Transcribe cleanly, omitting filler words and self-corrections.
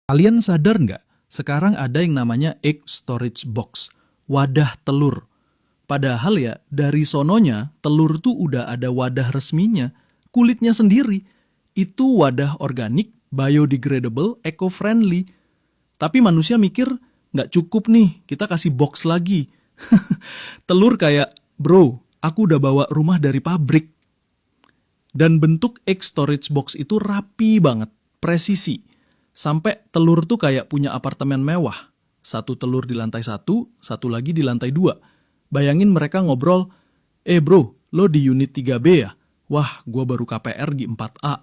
Kalian sadar nggak? Sekarang ada yang namanya egg storage box, wadah telur. Padahal ya, dari sononya, telur tuh udah ada wadah resminya, kulitnya sendiri. Itu wadah organik, biodegradable, eco-friendly. Tapi manusia mikir, nggak cukup nih, kita kasih box lagi. Telur kayak, bro, aku udah bawa rumah dari pabrik. Dan bentuk egg storage box itu rapi banget, presisi. Sampai telur tuh kayak punya apartemen mewah. Satu telur di lantai satu lagi di lantai 2. Bayangin mereka ngobrol, bro, lo di unit 3B ya? Wah, gua baru KPR di 4A.